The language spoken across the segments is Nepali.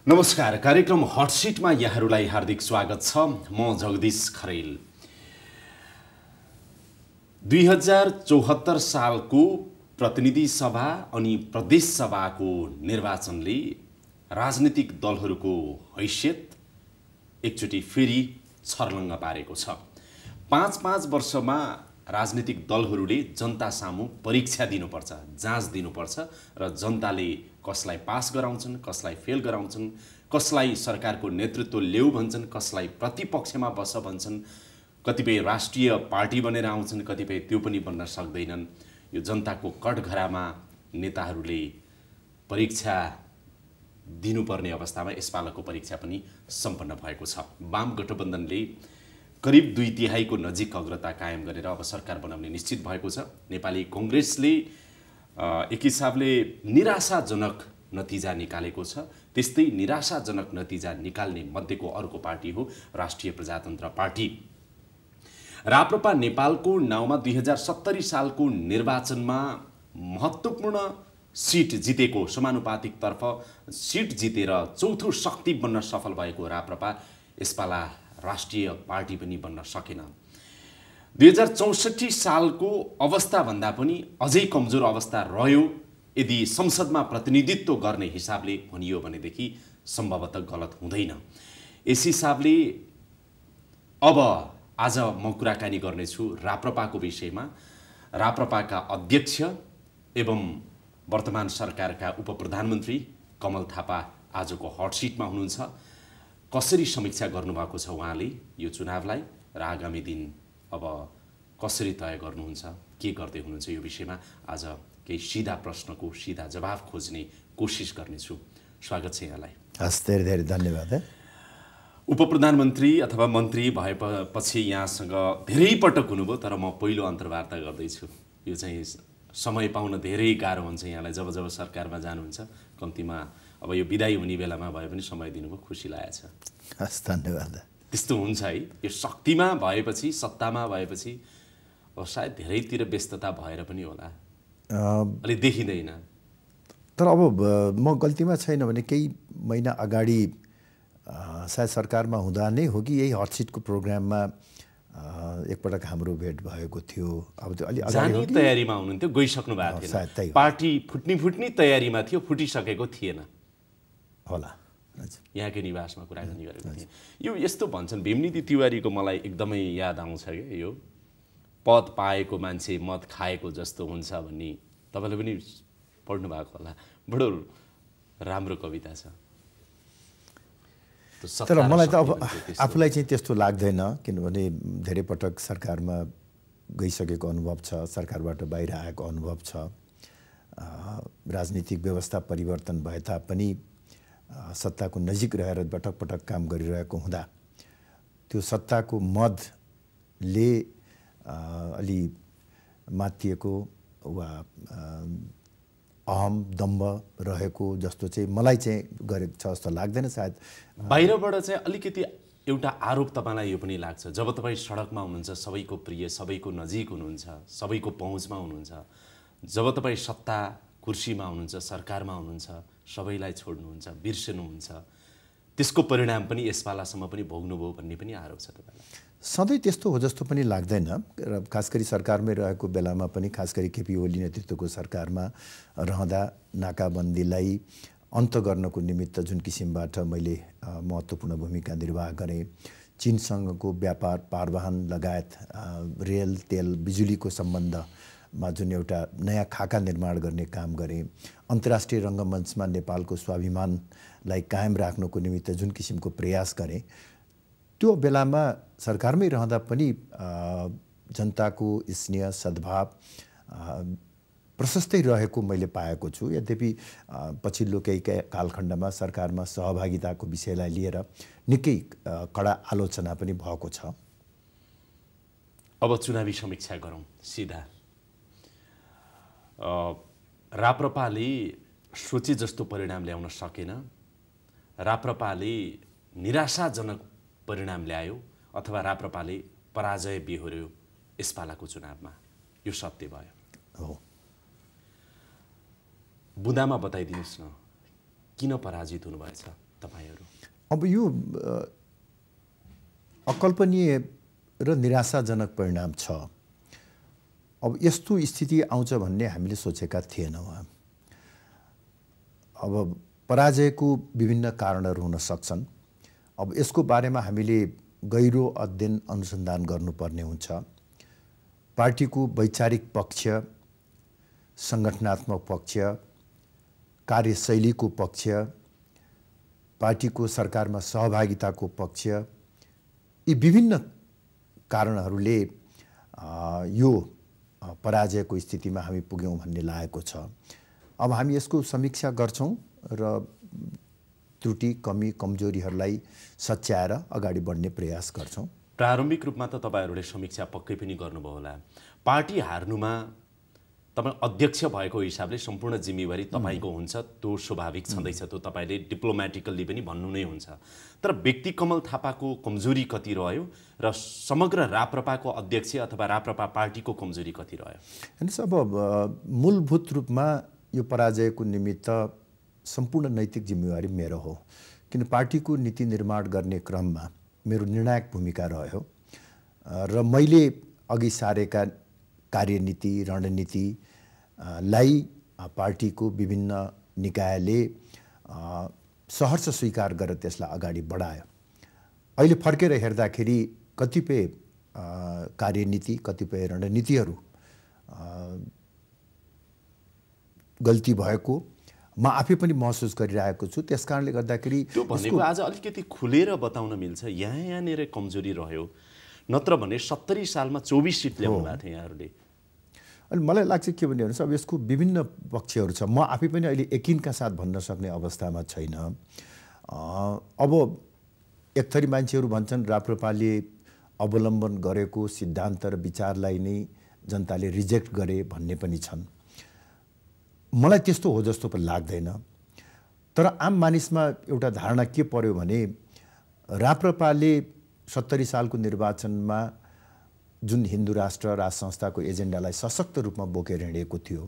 नमस्कार, कार्यक्रम हटसिटमा यहाँहरूलाई हार्दिक स्वागत छ। म जगदीश खरेल। 2074 सालको प्रतिनिधि सभा अनि प्रदेश सभाको निर्वाचनले राजनीतिक दलहरूको हैसियत एकचोटि फेरि छर्लङ्ग पारेको छ। 5-5 वर्षमा राजनीतिक दलहरूले जनता सामु परीक्षा दिनुपर्छ, जाँच दिनुपर्छ र जनताले कसलाई पास गराउँछन्, कसलाई फेल गराउँछन्, कसलाई सरकारको नेतृत्व ल्याऊ भन्छन्, कसलाई प्रतिपक्षमा बस भन्छन्, कतिपय राष्ट्रिय पार्टी बनेर आउँछन्, कतिपय त्यो पनि बन्न सक्दैनन्। यो जनताको कठघरामा नेताहरूले परीक्षा दिनुपर्ने अवस्थामा यसपालको परीक्षा पनि सम्पन्न भएको छ। वाम गठबन्धनले करिब 2/3 नजिक अग्रता कायम गरेर अब सरकार बनाउने निश्चित भएको छ। नेपाली कांग्रेसले एक हिसाबले निराशाजनक नतिजा निकालेको छ। त्यस्तै निराशाजनक नतिजा निकाल्ने मध्येको अर्को पार्टी हो राष्ट्रिय प्रजातन्त्र पार्टी। राप्रपा नेपालको नाउँमा 2070 सालको निर्वाचनमा महत्त्वपूर्ण सिट जितेको, समानुपातिक तर्फ सिट जितेर चौथो शक्ति बन्न सफल भएको राप्रपा यसपाला राष्ट्रिय पार्टी पनि बन्न सकेन। 2064 सालको अवस्थाभन्दा पनि अझै कमजोर अवस्था रह्यो यदि संसदमा प्रतिनिधित्व गर्ने हिसाबले भनियो भनेदेखि सम्भवतः गलत हुँदैन। यस हिसाबले अब आज म कुराकानी गर्नेछु राप्रपाको विषयमा। राप्रपाका अध्यक्ष एवं वर्तमान सरकारका उपप्रधानमन्त्री कमल थापा आजको हटसिटमा हुनुहुन्छ। कसरी समीक्षा गर्नुभएको छ उहाँले यो चुनावलाई र आगामी दिन अब कसरी तय गर्नुहुन्छ, के गर्दै हुनुहुन्छ, यो विषयमा आज केही सिधा प्रश्नको सिधा जवाफ खोज्ने कोसिस गर्नेछु। स्वागत छ यहाँलाई। हस्, धेरै धेरै धन्यवाद। उपप्रधानमन्त्री अथवा मन्त्री भएपछि यहाँसँग धेरै पटक हुनुभयो, तर म पहिलो अन्तर्वार्ता गर्दैछु। यो चाहिँ समय पाउन धेरै गाह्रो हुन्छ यहाँलाई जब जब सरकारमा जानुहुन्छ। कम्तीमा अब यो बिदाई हुने बेलामा भए पनि समय दिनुभयो, खुसी लागेछ। हस्, धन्यवाद। त्यस्तो हुन्छ है, यो शक्तिमा भएपछि, सत्तामा भएपछि अब सायद धेरैतिर व्यस्तता भएर पनि होला, अलि देखिँदैन। तर अब म गल्तीमा छैन भने केही महिना अगाडि सायद सरकारमा हुँदा नै हो कि यही हटसिटको प्रोग्राममा एकपटक हाम्रो भेट भएको थियो। अब त्यो अलि जाने तयारीमा हुनुहुन्थ्यो, गइसक्नु भएको थिएन। पार्टी फुट्ने तयारीमा थियो, फुटिसकेको थिएन होला। यहाँकै निवासमा कुराकानी गरेको थिएँ। यो यस्तो भन्छन्, भीमनिधि तिवारीको मलाई एकदमै याद आउँछ क्या, यो पद पाएको मान्छे मद खाएको जस्तो हुन्छ भन्ने। तपाईँले पनि पढ्नु भएको होला, बडो राम्रो कविता छ। तर मलाई त अब आफूलाई चाहिँ त्यस्तो लाग्दैन, किनभने धेरै पटक सरकारमा गइसकेको अनुभव छ, सरकारबाट बाहिर आएको अनुभव छ। राजनीतिक व्यवस्था परिवर्तन भए तापनि सत्ताको नजिक रहेर पटक पटक काम गरिरहेको हुँदा त्यो सत्ताको मदले अलि माथिएको वा अहम दम्भ रहेको जस्तो चाहिँ मलाई चाहिँ गरेको छ जस्तो लाग्दैन। सायद बाहिरबाट चाहिँ अलिकति एउटा आरोप तपाईँलाई यो पनि लाग्छ, जब तपाईँ सडकमा हुनुहुन्छ, सबैको प्रिय, सबैको नजिक हुनुहुन्छ, सबैको पहुँचमा हुनुहुन्छ, जब तपाईँ सत्ता कुर्सीमा हुनुहुन्छ, सरकारमा हुनुहुन्छ, सबैलाई छोड्नुहुन्छ, बिर्सनुहुन्छ, त्यसको परिणाम पनि यसपालासम्म पनि भोग्नुभयो भन्ने पनि आरोप छ तपाईँलाई। सधैँ त्यस्तो हो जस्तो पनि लाग्दैन। र खास गरी सरकारमै रहेको बेलामा पनि, खास गरी केपी ओली नेतृत्वको सरकारमा रहँदा नाकाबन्दीलाई अन्त गर्नको निमित्त जुन किसिमबाट मैले महत्त्वपूर्ण भूमिका निर्वाह गरेँ, चीनसँगको व्यापार, पारवाहन लगायत रेल, तेल, बिजुलीको सम्बन्धमा जुन एउटा नयाँ खाका निर्माण गर्ने काम गरेँ, अन्तर्राष्ट्रिय रङ्गमञ्चमा नेपालको स्वाभिमानलाई कायम राख्नको निमित्त जुन किसिमको प्रयास गरेँ, त्यो बेलामा सरकारमै रहँदा पनि जनताको स्नेह सद्भाव प्रशस्तै रहेको मैले पाएको छु। यद्यपि पछिल्लो केही कालखण्डमा सरकारमा सहभागिताको विषयलाई लिएर निकै कडा आलोचना पनि भएको छ। अब चुनावी समीक्षा गरौँ सिधा। राप्रपाले सोचे जस्तो परिणाम ल्याउन सकेन, राप्रपाले निराशाजनक परिणाम ल्यायो, अथवा राप्रपाले पराजय बिहोर्यो यसपालाको चुनावमा, यो सत्य भयो हो। बुदामा बताइदिनुहोस् न, किन पराजित हुनुभएछ? तपाईहरू? अब यो अकल्पनीय र निराशाजनक परिणाम छ। अब यस्तो स्थिति आउँछ भन्ने हामीले सोचेका थिएनौँ। अब पराजयको विभिन्न कारणहरू हुन सक्छन्। अब यसको बारेमा हामीले गहिरो अध्ययन अनुसन्धान गर्नुपर्ने हुन्छ। पार्टीको वैचारिक पक्ष, सङ्गठनात्मक पक्ष, कार्यशैलीको पक्ष, पार्टीको सरकारमा सहभागिताको पक्ष, यी विभिन्न कारणहरूले यो पराजयको स्थितिमा हामी पुग्यौँ भन्ने लागेको छ। अब हामी यसको समीक्षा गर्छौँ र त्रुटि, कमी, कमजोरीहरूलाई सच्याएर अगाडि बढ्ने प्रयास गर्छौँ। प्रारम्भिक रूपमा त तपाईँहरूले समीक्षा पक्कै पनि गर्नुभयो होला। पार्टी हार्नुमा तपाईँ अध्यक्ष भएको हिसाबले सम्पूर्ण जिम्मेवारी तपाईँको हुन्छ, त्यो स्वाभाविक छँदैछ, त्यो तपाईँले डिप्लोमेटिकल्ली पनि भन्नु नै हुन्छ। तर व्यक्ति कमल थापाको कमजोरी कति रह्यो र समग्र राप्रपाको अध्यक्ष अथवा राप्रपा पार्टीको कमजोरी कति रह्यो? हेर्नुहोस्, अब मूलभूत रूपमा यो पराजयको निमित्त सम्पूर्ण नैतिक जिम्मेवारी मेरो हो, किन पार्टीको नीति निर्माण गर्ने क्रममा मेरो निर्णायक भूमिका रह्यो र मैले अघि सारेका कार्यनीति, रणनीतिलाई पार्टीको विभिन्न निकायले सहर्ष स्वीकार गरेर त्यसलाई अगाडि बढायो। अहिले फर्केर हेर्दाखेरि कतिपय कार्यनीति, कतिपय रणनीतिहरू गल्ती भएको म आफै पनि महसुस गरिरहेको छु। त्यसकारणले गर्दाखेरि त्यो भनेको आज अलिकति खुलेर बताउन मिल्छ, यहाँनिर कमजोरी रह्यो, नत्र भने 70 सालमा 24 सिट ल्याउनु भएको थियो यहाँहरूले। अनि मलाई लाग्छ के भने हेर्नुहोस्, अब यसको विभिन्न पक्षहरू छ। म आफै पनि अहिले यकिनका साथ भन्न सक्ने अवस्थामा छैन। अब एक थरी मान्छेहरू भन्छन् राप्रपाले अवलम्बन गरेको सिद्धान्त र विचारलाई नै जनताले रिजेक्ट गरे भन्ने पनि छन्। मलाई त्यस्तो हो जस्तो पनि लाग्दैन। तर आम मानिसमा एउटा धारणा के पर्यो भने राप्रपाले 70 सालको निर्वाचनमा जुन हिन्दू राष्ट्र राज संस्थाको एजेन्डालाई सशक्त रूपमा बोकेर हिँडेको थियो,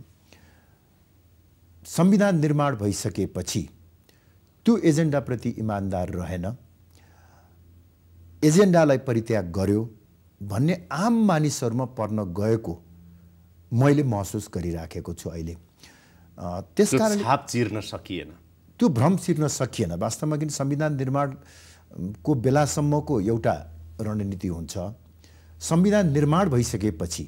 संविधान निर्माण भइसकेपछि त्यो एजेन्डाप्रति इमान्दार रहेन, एजेन्डालाई परित्याग गर्यो भन्ने आम मानिसहरूमा पर्न गएको मैले महसुस गरिराखेको छु अहिले। त्यसकारण छाप चिर्न सकिएन, त्यो भ्रम चिर्न सकिएन। वास्तवमा किन संविधान निर्माणको बेलासम्मको एउटा रणनीति हुन्छ, संविधान निर्माण भइसकेपछि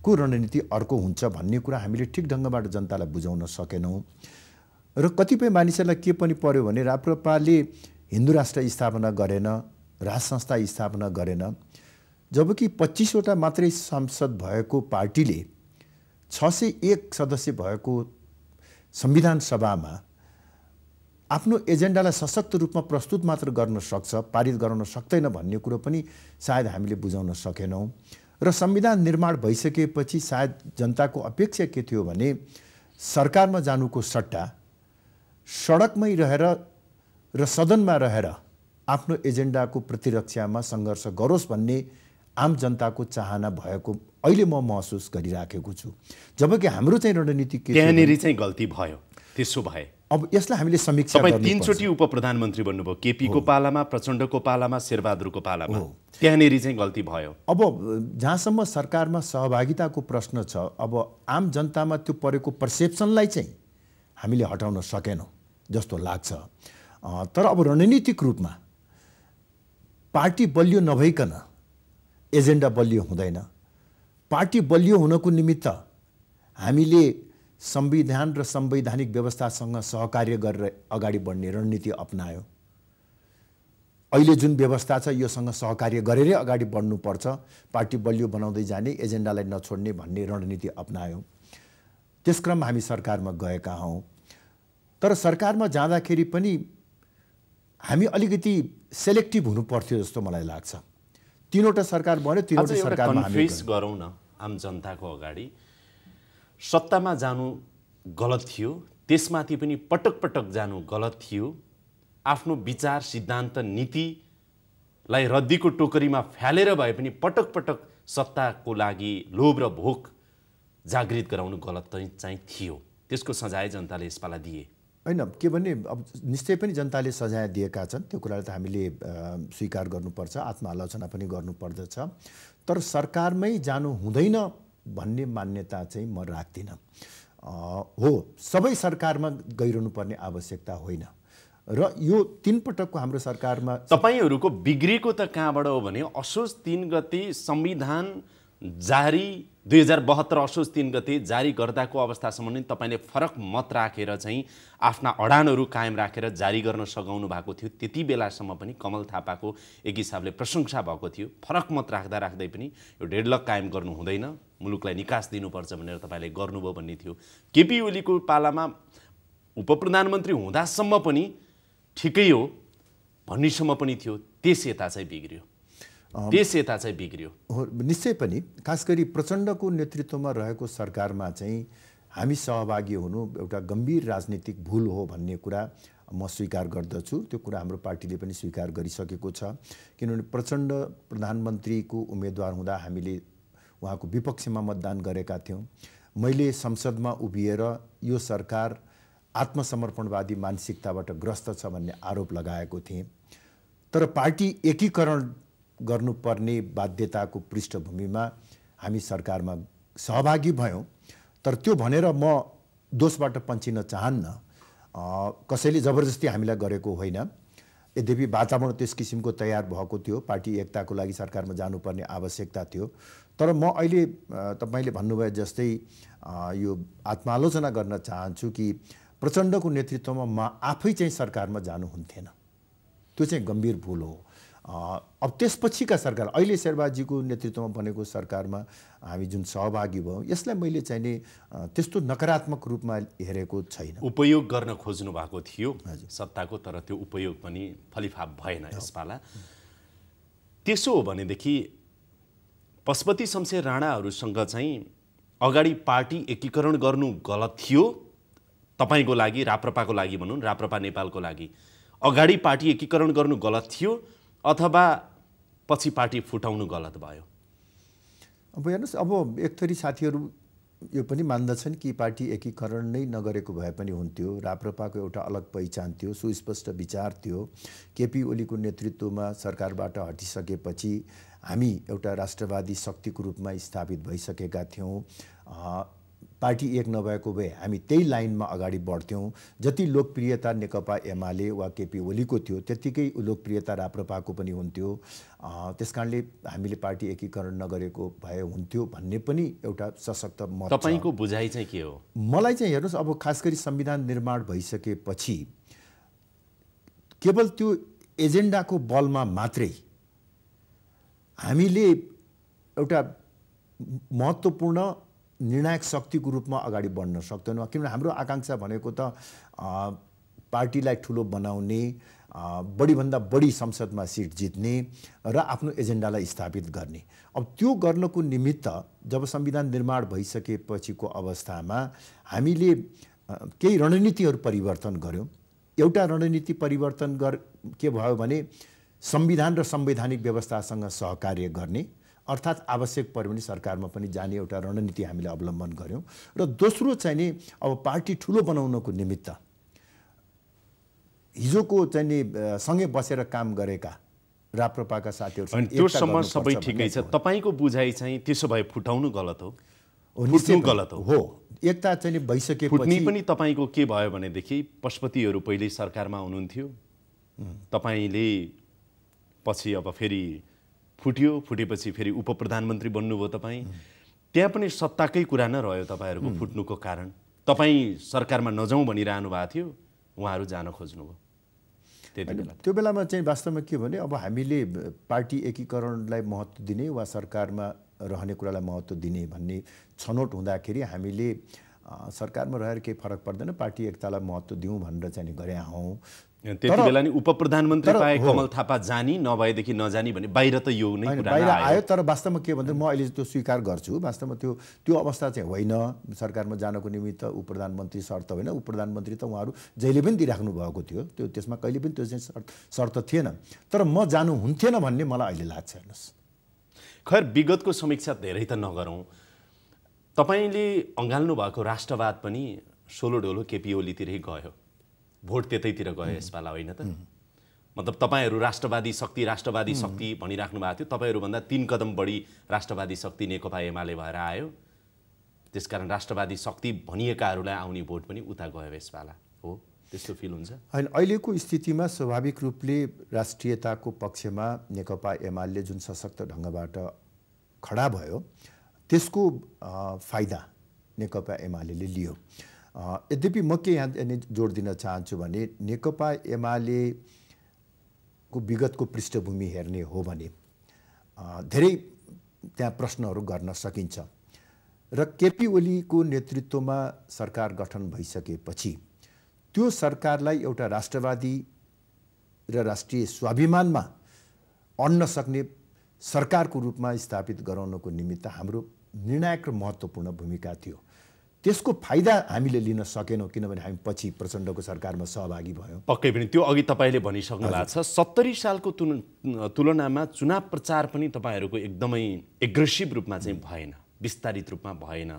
को रणनीति अर्को हुन्छ भन्ने कुरा हामीले ठिक ढङ्गबाट जनतालाई बुझाउन सकेनौँ। र कतिपय मानिसहरूलाई के पनि पर्यो भने राप्रपाले हिन्दू राष्ट्र स्थापना गरेन, राज संस्था स्थापना गरेन, जबकि 25 वटा मात्रै सांसद भएको पार्टीले 601 सदस्य भएको संविधान सभामा आफ्नो एजेन्डालाई सशक्त रूपमा प्रस्तुत मात्र गर्न सक्छ, पारित गराउन सक्दैन भन्ने कुरो पनि सायद हामीले बुझाउन सकेनौँ। र संविधान निर्माण भइसकेपछि सायद जनताको अपेक्षा के थियो भने सरकारमा जानुको सट्टा सडकमै रहेर र सदनमा रहेर आफ्नो एजेन्डाको प्रतिरक्षामा सङ्घर्ष गरोस् भन्ने आम जनताको चाहना भएको अहिले म महसुस गरिराखेको छु। जबकि हाम्रो चाहिँ रणनीति के त्यहाँनिर चाहिँ गल्ती भयो। त्यसो भए अब यसलाई हामीले समीक्षा गर्नुपर्छ। तपाईँ 3 चोटि उपप्रधानमन्त्री बन्नुभयो, केपीको पालामा, प्रचण्डको पालामा, शेरबहादुरको पालामा, त्यहाँनिर चाहिँ गल्ती भयो। अब जहाँसम्म सरकारमा सहभागिताको प्रश्न छ, अब आम जनतामा त्यो परेको पर्सेप्सनलाई चाहिँ हामीले हटाउन सकेनौँ जस्तो लाग्छ। तर अब रणनीतिक रूपमा पार्टी बलियो नभइकन एजेन्डा बलियो हुँदैन। पार्टी बलियो हुनको निमित्त हामीले संविधान र संवैधानिक व्यवस्थासँग सहकार्य गरेर अगाडि बढ्ने रणनीति अपनायो। अहिले जुन व्यवस्था छ योसँग सहकार्य गरेरै अगाडि बढ्नुपर्छ, पार्टी बलियो बनाउँदै जाने, एजेन्डालाई नछोड्ने भन्ने रणनीति अपनायो। त्यस क्रममा हामी सरकारमा गएका हौँ। तर सरकारमा जाँदाखेरि पनि हामी अलिकति सेलेक्टिभ हुनु पर्थ्यो जस्तो मलाई लाग्छ। 3वटा सरकार बन्यो, 3वटा सरकारमा हामी कन्फ्रेस गरौँ न आम जनताको अगाडि। सत्तामा जानु गलत थियो, त्यसमाथि पनि पटक पटक जानु गलत थियो। आफ्नो विचार, सिद्धान्त, नीतिलाई रद्दीको टोकरीमा फ्यालेर भए पनि पटक पटक सत्ताको लागि लोभ र भोक जागृत गराउनु गलत चाहिँ थियो। त्यसको सजाय जनताले यसपाला दिए। होइन के भने अब निश्चय पनि जनताले सजाय दिएका छन्, त्यो कुरालाई त हामीले स्वीकार गर्नुपर्छ, आत्मआलोचना पनि गर्नुपर्दछ। तर सरकारमै जानु हुँदैन भन्ने मान्यता चाहिँ म राख्दिनँ। हो, सबै सरकारमा गइरहनु पर्ने आवश्यकता होइन र यो 3 पटकको हाम्रो सरकारमा तपाईहरूको बिग्रेको त कहाँबाट हो भने असोज 3 गते संविधान जारी 2072 असोज 3 गते जारी गर्दाको अवस्थासम्म नै तपाईले फरक मत राखेर चाहिँ आफ्ना अडानहरू कायम राखेर जारी गर्न सघाउनु भएको थियो। त्यति बेलासम्म पनि कमल थापाको एक हिसाबले प्रशंसा भएको थियो। फरक मत राख्दा राख्दै पनि यो डेडलक कायम गर्नु हुँदैन, मुलुकलाई निकास दिनुपर्छ भनेर तपाईले गर्नुभयो भन्ने थियो। केपी ओलीको पालामा उपप्रधानमन्त्री हुँदासम्म पनि ठिकै हो भन्नेसम्म पनि थियो। त्यस यता चाहिँ बिग्रियो। हो, निश्चय पनि खास गरी प्रचण्डको नेतृत्वमा रहेको सरकारमा चाहिँ हामी सहभागी हुनु एउटा गम्भीर राजनीतिक भूल हो भन्ने कुरा म स्वीकार गर्दछु। त्यो कुरा हाम्रो पार्टीले पनि स्वीकार गरिसकेको छ। किनभने प्रचण्ड प्रधानमन्त्रीको उम्मेदवार हुँदा हामीले उहाँको विपक्षमा मतदान गरेका थियौँ। मैले संसदमा उभिएर यो सरकार आत्मसमर्पणवादी मानसिकताबाट ग्रस्त छ भन्ने आरोप लगाएको थिएँ। तर पार्टी एकीकरण गर्नुपर्ने बाध्यताको पृष्ठभूमिमा हामी सरकारमा सहभागी भयौँ। तर त्यो भनेर म दोषबाट पन्छिन चाहन्न। कसैले जबरजस्ती हामीलाई गरेको होइन। यद्यपि वातावरण त्यस किसिमको तयार भएको थियो, पार्टी एकताको लागि सरकारमा जानुपर्ने आवश्यकता थियो। तर म अहिले तपाईले भन्नुभयो जस्तै यो आत्मालोचना गर्न चाहन्छु कि प्रचण्डको नेतृत्वमा म आफै चाहिँ सरकारमा जानुहुन्थेन। त्यो चाहिँ गम्भीर भूल हो। अब त्यसपछिका सरकार, अहिले शेरबहादुरजीको नेतृत्वमा बनेको सरकारमा हामी जुन सहभागी भयौँ, यसलाई मैले चाहिँ नि त्यस्तो नकारात्मक रूपमा हेरेको छैन। उपयोग गर्न खोज्नु भएको थियो सत्ताको, तर त्यो उपयोग पनि फलिफाप भएन यसपाला। त्यसो हो भनेदेखि पशुपति शमशेर राणाहरूसँग चाहिँ अगाडि पार्टी एकीकरण गर्नु गलत थियो तपाईको लागि, राप्रपाको लागि भनौँ, राप्रपा नेपालको लागि अगाडि पार्टी एकीकरण गर्नु गलत थियो अथवा पछि पार्टी फुटाउनु गलत भयो? अब हेर्नुहोस्, अब एक थरी साथीहरू यो पनि मान्दछन् कि पार्टी एकीकरण नै नगरेको भए पनि हुन्थ्यो। राप्रपाको एउटा अलग पहिचान थियो, सुस्पष्ट विचार थियो। केपी ओलीको नेतृत्वमा सरकारबाट हटिसकेपछि हामी एउटा राष्ट्रवादी शक्तिको रूपमा स्थापित भइसकेका थियौँ। पार्टी एक नभएको भए हामी त्यही लाइनमा अगाडि बढ्थ्यौँ। जति लोकप्रियता नेकपा एमाले वा केपी ओलीको थियो त्यतिकै लोकप्रियता राप्रपाको पनि हुन्थ्यो। त्यसकारणले हामीले पार्टी एकीकरण नगरेको भए हुन्थ्यो भन्ने पनि एउटा सशक्त मत छ। तपाईको बुझाइ चाहिँ के हो? मलाई चाहिँ हेर्नुहोस्, अब खास गरी संविधान निर्माण भइसकेपछि केवल त्यो एजेन्डाको बलमा मात्रै हामीले एउटा महत्त्वपूर्ण निर्णायक शक्तिको रूपमा अगाडि बढ्न सक्दैनौँ। किनभने हाम्रो आकाङ्क्षा भनेको त पार्टीलाई ठुलो बनाउने, बढीभन्दा बढी संसदमा सिट जित्ने र आफ्नो एजेन्डालाई स्थापित गर्ने। अब त्यो गर्नको निमित्त जब संविधान निर्माण भइसकेपछिको अवस्थामा हामीले केही रणनीतिहरू परिवर्तन गऱ्यौँ। एउटा रणनीति परिवर्तन के भयो भने संविधान र संवैधानिक व्यवस्थासँग सहकार्य गर्ने, अर्थात् आवश्यक पर्यो भने सरकारमा पनि जाने एउटा रणनीति हामीले अवलम्बन गऱ्यौँ। र दोस्रो चाहिँ नि अब पार्टी ठुलो बनाउनको निमित्त हिजोको चाहिँ नि सँगै बसेर काम गरेका राप्रपाका साथीहरू त्यो सम्म सबै ठिकै छ। तपाईको बुझाइ चाहिँ त्यसो भए फुटाउनु गलत हो? फुट्नु गलत हो। एकता चाहिँ नि भइसकेपछि फुट्ने पनि तपाईको के भयो भनेदेखि पशुपतिहरू पहिल्यै सरकारमा हुनुहुन्थ्यो, तपाईले पछि अब फेरि फुट्यो, फुटेपछि फेरि उपप्रधानमन्त्री बन्नुभयो तपाईँ। त्यहाँ पनि सत्ताकै कुरा नै रह्यो तपाईहरूको फुट्नुको कारण। तपाईँ सरकारमा नजाउँ भनिरहनु भएको थियो, उहाँहरू जान खोज्नुभयो त्यति बेला। त्यो बेलामा चाहिँ वास्तवमा के भने अब हामीले पार्टी एकीकरणलाई महत्त्व दिने वा सरकारमा रहने कुरालाई महत्त्व दिने भन्ने छनौट हुँदाखेरि हामीले सरकारमा रहेर केही फरक पर्दैन, पार्टी एकतालाई महत्त्व दिउँ भनेर चाहिँ गरे हौँ। त्यति बेला नि उपप्रधानमन्त्री पाए कमल थापा जानी, नभएदेखि नजानी भने बाहिर त यो नै कुरा बाहिर आयो। तर वास्तवमा के भन्दा म अहिले त्यो स्वीकार गर्छु, वास्तवमा त्यो अवस्था चाहिँ होइन। सरकारमा जानको निमित्त उपप्रधानमन्त्री शर्त होइन, उपप्रधानमन्त्री त उहाँहरू जहिले पनि दिइराख्नु भएको थियो, त्यसमा कहिले पनि त्यो चाहिँ शर्त थिएन। तर म जानु हुन्थेन भन्ने मलाई अहिले लाग्छ। हेर्नुहोस्, खैर विगतको समीक्षा धेरै त नगरौँ। तपाईँले अँगाल्नु भएको राष्ट्रवाद पनि सोलो ढोलो केपी ओलीतिरै गयो। भोट त्यतैतिर गयो यसपाला होइन त? मतलब तपाईहरू राष्ट्रवादी शक्ति भनिराख्नु भएको थियो, तपाईहरूभन्दा 3 कदम बढी राष्ट्रवादी शक्ति नेकपा एमाले भएर आयो। त्यसकारण राष्ट्रवादी शक्ति भनिएकाहरूलाई आउने भोट पनि उता गयो यसपाला, हो त्यस्तो फिल हुन्छ? होइन, अहिलेको स्थितिमा स्वाभाविक रूपले राष्ट्रियताको पक्षमा नेकपा एमाले जुन सशक्त ढङ्गबाट खडा भयो त्यसको फाइदा नेकपा एमाले लियो। यद्यपि म के यहाँ जोड दिन चाहन्छु भने नेकपा एमालेको विगतको पृष्ठभूमि हेर्ने हो भने धेरै त्यहाँ प्रश्नहरू गर्न सकिन्छ र केपी ओलीको नेतृत्वमा सरकार गठन भइसकेपछि त्यो सरकारलाई एउटा राष्ट्रवादी र राष्ट्रिय स्वाभिमानमा अड्न सक्ने सरकारको रूपमा स्थापित गराउनको निमित्त हाम्रो निर्णायक र महत्त्वपूर्ण भूमिका थियो। त्यसको फाइदा हामीले लिन सकेनौँ किनभने हामी पछि प्रचण्डको सरकारमा सहभागी भयौँ। पक्कै पनि त्यो अघि तपाईँले भनिसक्नु भएको छ। 70 सालको तुलनामा चुनाव प्रचार पनि तपाईँहरूको एकदमै एग्रेसिभ रूपमा चाहिँ भएन, विस्तारित रूपमा भएन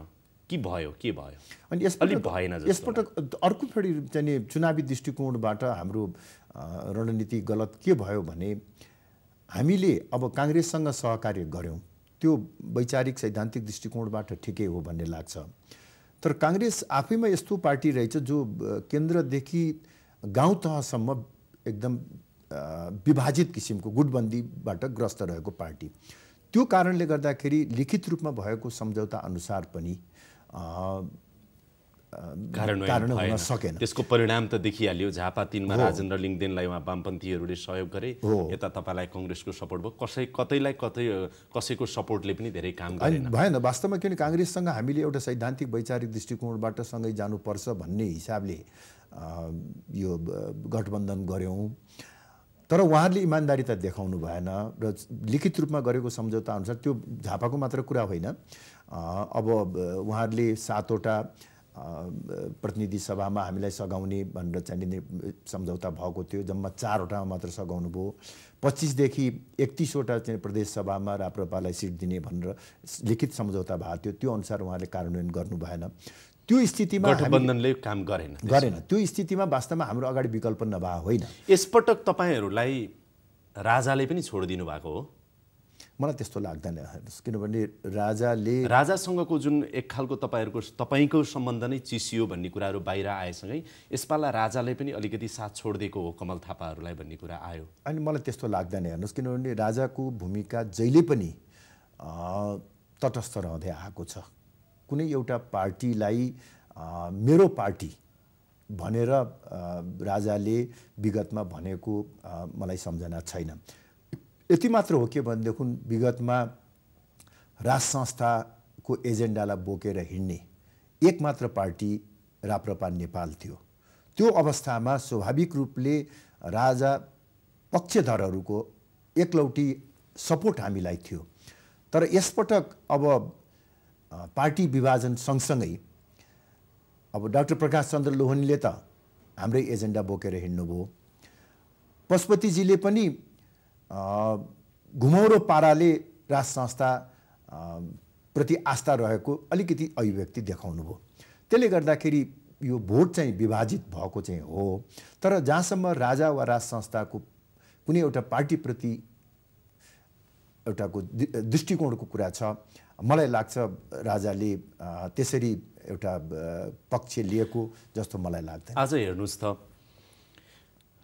कि भयो, के भयो? अनि यसपटक अर्को फेरि चाहिँ चुनावी दृष्टिकोणबाट हाम्रो रणनीति गलत के भयो भने हामीले अब काङ्ग्रेससँग सहकार्य गऱ्यौँ, त्यो वैचारिक सैद्धान्तिक दृष्टिकोणबाट ठिकै हो भन्ने लाग्छ। तर काङ्ग्रेस आफैमा यस्तो पार्टी रहेछ जो केन्द्रदेखि गाउँ तहसम्म एकदम विभाजित किसिमको गुटबन्दीबाट ग्रस्त रहेको पार्टी। त्यो कारणले गर्दाखेरि लिखित रूपमा भएको सम्झौता अनुसार पनि कार्यान्वयन हुन सकेन। त्यसको परिणाम त देखिहाल्यो। झापा 3 मा राजेन्द्र लिङदेनलाई उहाँ वामपन्थीहरूले सहयोग गरे, यता तपाईँलाई काङ्ग्रेसको सपोर्ट भयो। कसैको सपोर्टले पनि धेरै काम भएन वास्तवमा। किन काङ्ग्रेससँग हामीले एउटा सैद्धान्तिक वैचारिक दृष्टिकोणबाट सँगै जानुपर्छ भन्ने हिसाबले यो गठबन्धन गऱ्यौँ। तर उहाँहरूले इमान्दारी त देखाउनु भएन र लिखित रूपमा गरेको सम्झौता अनुसार त्यो झापाको मात्र कुरा होइन। अब उहाँहरूले 7 वटा प्रतिनिधि सभामा हामीलाई सघाउने भनेर चाहिँ सम्झौता भएको थियो, जम्मा 4 वटामा मात्र सघाउनु भयो। 25 देखि 31 वटा चाहिँ प्रदेश सभामा राप्रपालाई सिट दिने भनेर लिखित सम्झौता भएको थियो, त्यो अनुसार उहाँले कार्यान्वयन गर्नु भएन। त्यो स्थितिमा गठबन्धनले काम गरेन। त्यो स्थितिमा वास्तवमा हाम्रो अगाडि विकल्प नभए होइन। यसपटक तपाईँहरूलाई राजाले पनि छोडिदिनु भएको हो? मलाई त्यस्तो लाग्दैन, किनभने राजासँगको जुन एक खालको तपाईँको सम्बन्ध नै चिसियो भन्ने कुराहरू बाहिर आएसँगै यसपाला राजाले पनि अलिकति साथ छोडिदिएको हो कमल थापाहरूलाई भन्ने कुरा आयो। अनि मलाई त्यस्तो लाग्दैन, हेर्नुहोस्, किनभने राजाको भूमिका जहिले पनि तटस्थ रहँदै आएको छ। कुनै एउटा पार्टीलाई मेरो पार्टी भनेर राजाले विगतमा भनेको मलाई सम्झना छैन। यति मात्र हो के भनेदेखि विगतमा राज संस्थाको एजेन्डालाई बोकेर हिँड्ने एकमात्र पार्टी राप्रपा नेपाल थियो। त्यो अवस्थामा स्वाभाविक रूपले राजा पक्षधरहरूको एकलौटी सपोर्ट हामीलाई थियो। तर यसपटक अब पार्टी विभाजन सँगसँगै अब डाक्टर प्रकाश चन्द्र लोहनीले त हाम्रै एजेन्डा बोकेर हिँड्नुभयो। पशुपतिजीले पनि घुमौरो पाराले राज संस्था प्रति आस्था रहेको अलिकति अभिव्यक्ति देखाउनु भयो। त्यसले गर्दाखेरि यो भोट चाहिँ विभाजित भएको चाहिँ हो। तर जहाँसम्म राजा वा राज संस्थाको कुनै एउटा पार्टीप्रति एउटाको दृष्टिकोणको कुरा छ, मलाई लाग्छ राजाले त्यसरी एउटा पक्ष लिएको जस्तो मलाई लाग्दैन। आज हेर्नुहोस् त,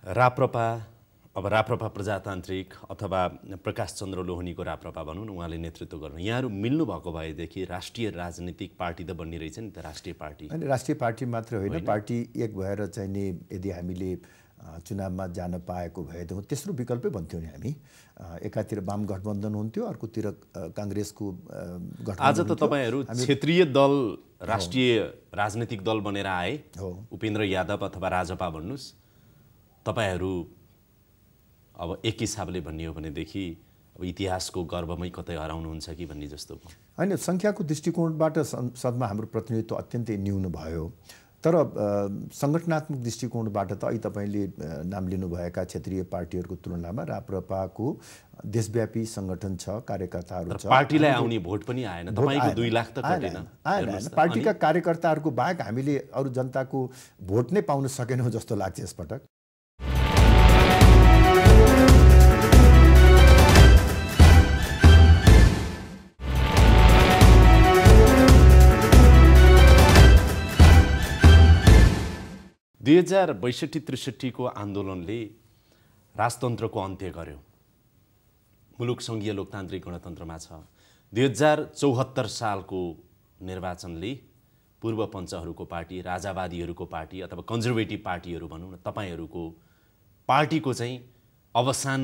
राप्रपा प्रजातान्त्रिक अथवा प्रकाश चन्द्र लोहनीको राप्रपा भनौँ न, उहाँले नेतृत्व गर्नु, यहाँहरू मिल्नु भएको भएदेखि राष्ट्रिय राजनीतिक पार्टी त बन्ने रहेछ नि त, राष्ट्रिय पार्टी। अनि राष्ट्रिय पार्टी मात्र होइन, पार्टी एक भएर चाहिँ नि यदि हामीले चुनावमा जान पाएको भए त तेस्रो विकल्पै भन्थ्यौँ नि हामी। एकातिर वाम गठबन्धन हुन्थ्यो, अर्कोतिर काङ्ग्रेसको गठबन्धन। आज त तपाईँहरू क्षेत्रीय दल राष्ट्रिय राजनीतिक दल बनेर आए, उपेन्द्र यादव अथवा राजपा भन्नुहोस्। तपाईँहरू अब एक हिसाबले भन्ने हो भनेदेखि अब इतिहासको गर्वमै कतै हराउनुहुन्छ कि भन्ने जस्तो। होइन, सङ्ख्याको दृष्टिकोणबाट संसदमा हाम्रो प्रतिनिधित्व अत्यन्तै न्यून भयो। तर सङ्गठनात्मक दृष्टिकोणबाट त अहिले तपाईँले नाम लिनुभएका क्षेत्रीय पार्टीहरूको तुलनामा राप्रपाको देशव्यापी सङ्गठन छ, कार्यकर्ताहरू छ। पार्टीलाई आउने भोट पनि आएन, तपाईँको 2 लाख त कटेन। पार्टीका कार्यकर्ताहरूको बाहेक हामीले अरू जनताको भोट नै पाउन सकेनौँ जस्तो लाग्छ यसपटक। दुई 2062-63 को आन्दोलनले राजतन्त्रको अन्त्य गर्यो। मुलुक सङ्घीय लोकतान्त्रिक गणतन्त्रमा छ। 2074 सालको निर्वाचनले पूर्वपञ्चहरूको पार्टी, राजावादीहरूको पार्टी अथवा कन्जर्भेटिभ पार्टीहरू भनौँ न, तपाईँहरूको पार्टीको चाहिँ अवसान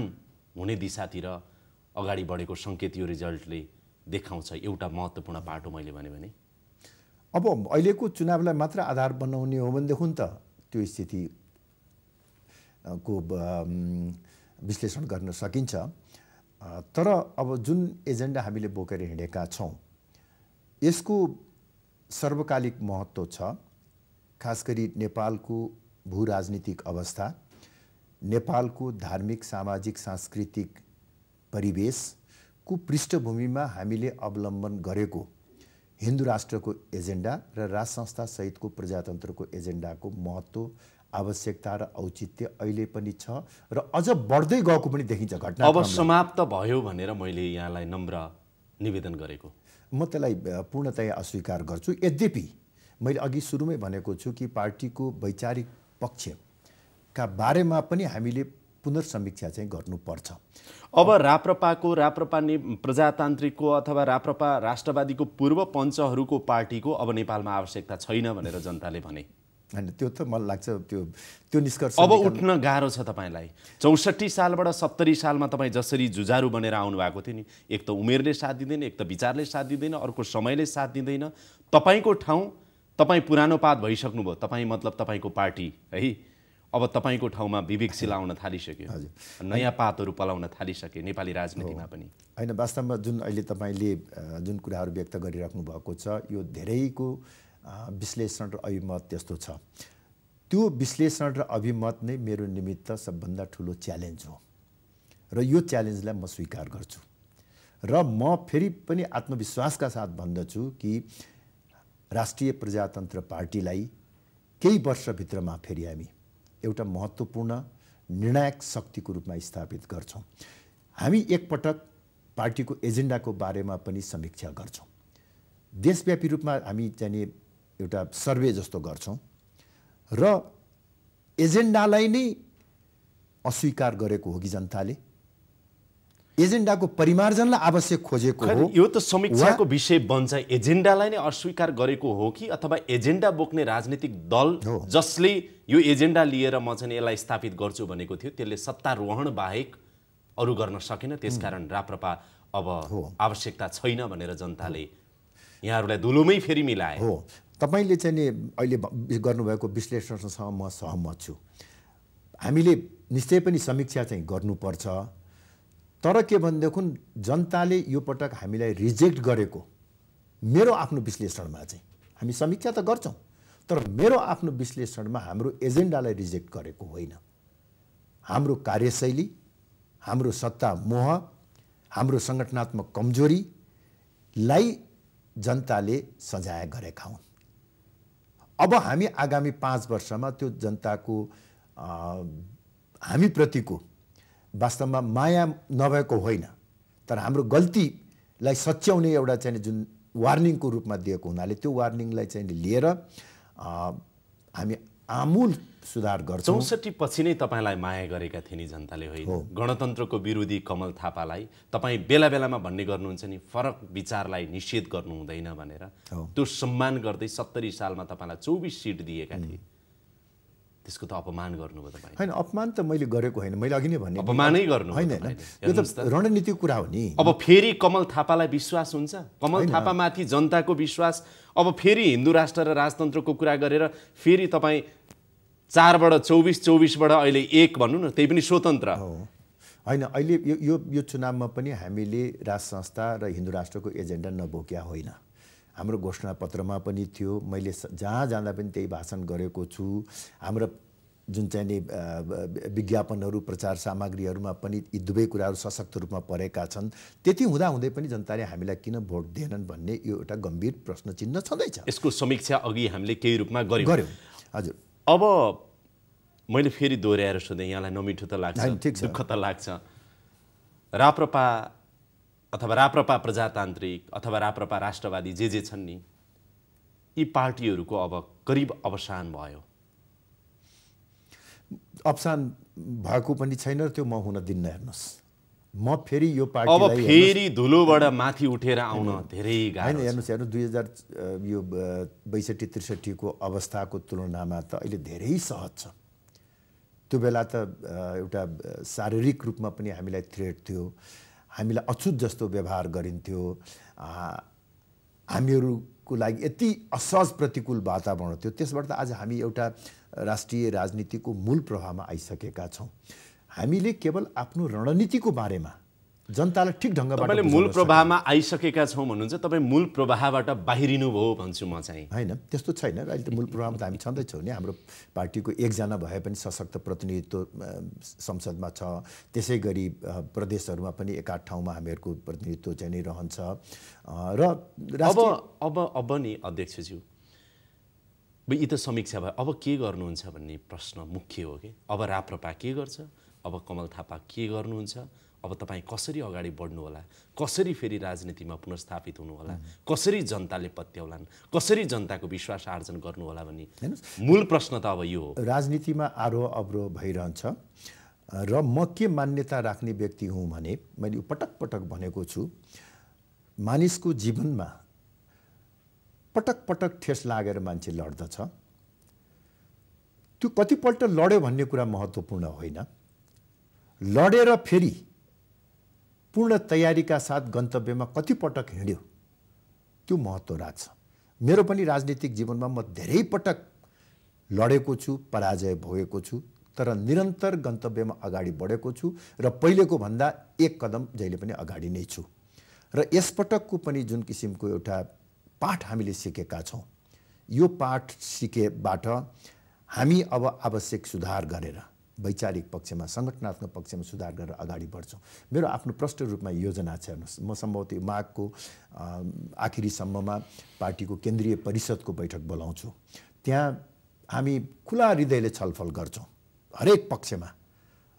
हुने दिशातिर अगाडि बढेको सङ्केत यो रिजल्टले देखाउँछ। एउटा महत्त्वपूर्ण पाटो मैले भने अब अहिलेको चुनावलाई मात्र आधार बनाउने हो भनेदेखि त त्यो स्थिति को विश्लेषण गर्न सकिन्छ। तर अब जुन एजेन्डा हामीले बोकेर हिँडेका छौँ यसको सर्वकालिक महत्त्व छ। खास गरी नेपालको भू राजनीतिक अवस्था, नेपालको धार्मिक, सामाजिक, सांस्कृतिक परिवेशको पृष्ठभूमिमा हामीले अवलम्बन गरेको हिन्दू राष्ट्रको एजेन्डा र राज संस्था सहितको प्रजातन्त्रको एजेन्डाको महत्त्व, आवश्यकता र औचित्य अहिले पनि छ र अझ बढ्दै गएको पनि देखिन्छ। घटना अब समाप्त भयो भनेर मैले यहाँलाई नम्र निवेदन गरेको, म त्यसलाई पूर्णतया अस्वीकार गर्छु। यद्यपि मैले अघि सुरुमै भनेको छु कि पार्टीको वैचारिक पक्षका बारेमा पनि हामीले पुनर्समीक्षा चाहिँ गर्नुपर्छ। अब राप्रपा प्रजातान्त्रिकको अथवा राप्रपा राष्ट्रवादीको पूर्व पञ्चहरूको पार्टीको अब नेपालमा आवश्यकता छैन भनेर जनताले भने। हैन, त्यो त मलाई लाग्छ त्यो निष्कर्ष अब उठ्न गाह्रो छ तपाईँलाई। 64 सालबाट 70 सालमा तपाईँ जसरी जुझारु बनेर आउनु भएको थियो नि, एक त उमेरले साथ दिँदैन, एक त विचारले साथ दिँदैन, अर्को समयले साथ दिँदैन। तपाईँको ठाउँ, तपाईँ पुरानो पात भइसक्नुभयो। तपाईँ मतलब तपाईँको पार्टी है अब तपाईँको ठाउँमा विवेकशील आउन थालिसक्यो, नयाँ पातहरू पलाउन थालिसके नेपाली राजनीतिमा पनि। होइन, वास्तवमा जुन अहिले तपाईँले जुन कुराहरू व्यक्त गरिराख्नु भएको छ यो धेरैको विश्लेषण र अभिमत त्यस्तो छ। त्यो विश्लेषण र अभिमत नै मेरो निमित्त सबभन्दा ठुलो च्यालेन्ज हो र यो च्यालेन्जलाई म स्वीकार गर्छु। र म फेरि पनि आत्मविश्वासका साथ भन्दछु कि राष्ट्रिय प्रजातन्त्र पार्टीलाई केही वर्षभित्रमा फेरि हामी एउटा महत्त्वपूर्ण निर्णायक शक्तिको रूपमा स्थापित गर्छौँ। हामी एकपटक पार्टीको एजेन्डाको बारेमा पनि समीक्षा गर्छौँ। देशव्यापी रूपमा हामी चाहिँ एउटा सर्वे जस्तो गर्छौँ र एजेन्डालाई नै अस्वीकार गरेको हो कि जनताले एजेन्डाको परिमार्जनलाई आवश्यक खोजेको हो। यो त समीक्षाको विषय बन्छ। एजेन्डालाई नै अस्वीकार गरेको हो कि अथवा एजेन्डा बोक्ने राजनीतिक दल जसले यो एजेन्डा लिएर म चाहिँ यसलाई स्थापित गर्छु भनेको थियो त्यसले सत्तारोहण बाहेक अरू गर्न सकेन, त्यसकारण राप्रपा अब आवश्यकता छैन भनेर जनताले यहाँहरूलाई धुलोमै फेरि मिलाए हो। तपाईँले चाहिँ नि अहिले गर्नुभएको विश्लेषणसँग म सहमत छु। हामीले निश्चय पनि समीक्षा चाहिँ गर्नुपर्छ। तर के भनेदेखि जनताले यो पटक हामीलाई रिजेक्ट गरेको मेरो आफ्नो विश्लेषणमा चाहिँ, हामी समीक्षा त गर्छौँ तर मेरो आफ्नो विश्लेषणमा हाम्रो एजेन्डालाई रिजेक्ट गरेको होइन। हाम्रो कार्यशैली, हाम्रो सत्ता मोह, हाम्रो सङ्गठनात्मक कमजोरीलाई जनताले सजाय गरेका हुन्। अब हामी आगामी 5 वर्षमा त्यो जनताको हामीप्रतिको वास्तवमा माया नभएको होइन तर हाम्रो गल्तीलाई सच्याउने एउटा चाहिँ जुन वार्निङको रूपमा दिएको हुनाले त्यो वार्निङलाई चाहिँ लिएर हामी आमूल सुधार गर्छौँ। 64 पछि नै तपाईँलाई माया गरेका थिए नि जनताले, होइन? गणतन्त्रको विरोधी कमल थापालाई तपाईँ बेला बेलामा भन्ने गर्नुहुन्छ नि फरक विचारलाई निषेध गर्नु हुँदैन भनेर, त्यो सम्मान गर्दै 70 सालमा तपाईँलाई 24 सिट दिएका थिए। त्यसको त अपमान गर्नुभयो तपाईँ। होइन, अपमान त मैले गरेको होइन, मैले अघि नै भने अपमानै गर्नु होइन। यो त रणनीतिक कुरा हो नि। अब फेरि कमल थापालाई विश्वास हुन्छ? कमल थापामाथि जनताको विश्वास अब फेरि हिन्दू राष्ट्र र राजतन्त्रको कुरा गरेर फेरि तपाईँ 4बाट 24बाट अहिले 1 भन्नु न, त्यही पनि स्वतन्त्र होइन। अहिले यो चुनावमा पनि हामीले राज संस्था र हिन्दू राष्ट्रको एजेन्डा नबोक्या होइन। हाम्रो घोषणापत्रमा पनि थियो, मैले जहाँ जाँदा पनि त्यही भाषण गरेको छु। हाम्रो जुन चाहिँ नि विज्ञापनहरू प्रचार सामग्रीहरूमा पनि यी दुवै कुराहरू सशक्त रूपमा परेका छन्। त्यति हुँदाहुँदै पनि जनताले हामीलाई किन भोट दिएनन् भन्ने यो एउटा गम्भीर प्रश्न चिन्ह छँदैछ। यसको समीक्षा अघि हामीले केही रूपमा गर्यौँ। हजुर, अब मैले फेरि दोहोऱ्याएर सोधेँ, यहाँलाई नमिठो त लाग्छ, दुःख त लाग्छ। राप्रपा अथवा राप्रपा प्रजातान्त्रिक अथवा राप्रपा राष्ट्रवादी जे छन् नि, यी पार्टीहरूको अब करिब अवसान भयो। अवसान भएको पनि छैन, त्यो म हुन दिन्न। हेर्नुहोस्, म फेरि यो अब पार्टीलाई फेरि धुलोबाट माथि उठेर आउन धेरै गाह्रो होइन। हेर्नुहोस् 2062-63 को अवस्थाको तुलनामा त अहिले धेरै सहज छ। त्यो बेला त एउटा शारीरिक रूपमा पनि हामीलाई थ्रेट थियो, हामीलाई अछुत जस्तो व्यवहार गरिन्थ्यो, हामीहरूको लागि यति असहज प्रतिकूल वातावरण थियो। त्यसबाट त आज हामी एउटा राष्ट्रिय राजनीतिको मूल प्रवाहमा आइसकेका छौँ। हामीले केवल आफ्नो रणनीतिको बारेमा जनतालाई ठिक ढङ्गबाट तपाईँले मूल प्रवाहमा आइसकेका छौँ भन्नुहुन्छ, तपाईँ मूल प्रवाहबाट बाहिरिनु भयो भन्छु म चाहिँ। होइन, त्यस्तो छैन। अहिले त मूल प्रवाहमा त हामी छँदैछौँ नि। हाम्रो पार्टीको एकजना भए पनि सशक्त प्रतिनिधित्व संसदमा छ, त्यसै गरी प्रदेशहरूमा पनि एकाध ठाउँमा हामीहरूको प्रतिनिधित्व चाहिँ नै रहन्छ। र अब नि अध्यक्षज्यू, यी त समीक्षा भयो, अब के गर्नुहुन्छ भन्ने प्रश्न मुख्य हो कि। अब राप्रपा के गर्छ, अब कमल थापा के गर्नुहुन्छ, अब तपाईँ कसरी अगाडि बढ्नु होला, कसरी फेरि राजनीतिमा पुनर्स्थापित हुनु होला, कसरी जनताले पत्याउलान्, कसरी जनताको विश्वास आर्जन गर्नु होला भन्ने मूल प्रश्न त अब यो हो। राजनीतिमा आरोह अवरोह भइरहन्छ र म के मान्यता राख्ने व्यक्ति हुँ भने, मैले पटक पटक भनेको छु, मानिसको जीवनमा पटक पटक ठेस लागेर मान्छे लड्दछ। त्यो कतिपल्ट लड्यो भन्ने कुरा महत्त्वपूर्ण होइन, लडेर फेरि पूर्ण तयारीका साथ गन्तव्यमा कतिपटक हिँड्यो त्यो महत्त्व राख्छ। मेरो पनि राजनीतिक जीवनमा म धेरै पटक लडेको छु, पराजय भोगेको छु, तर निरन्तर गन्तव्यमा अगाडि बढेको छु र पहिलेको भन्दा एक कदम जहिले पनि अगाडि नै छु। र यसपटकको पनि जुन किसिमको एउटा पाठ हामीले सिकेका छौँ, यो पाठ सिकेबाट हामी अब आवश्यक सुधार गरेर वैचारिक पक्षमा, सङ्गठनात्मक पक्षमा सुधार गरेर अगाडि बढ्छौँ। मेरो आफ्नो प्रष्ट रूपमा योजना छ। हेर्नुहोस्, म सम्भवतः माघको आखिरीसम्ममा पार्टीको केन्द्रीय परिषदको बैठक बोलाउँछु। त्यहाँ हामी खुला हृदयले छलफल गर्छौँ हरेक पक्षमा,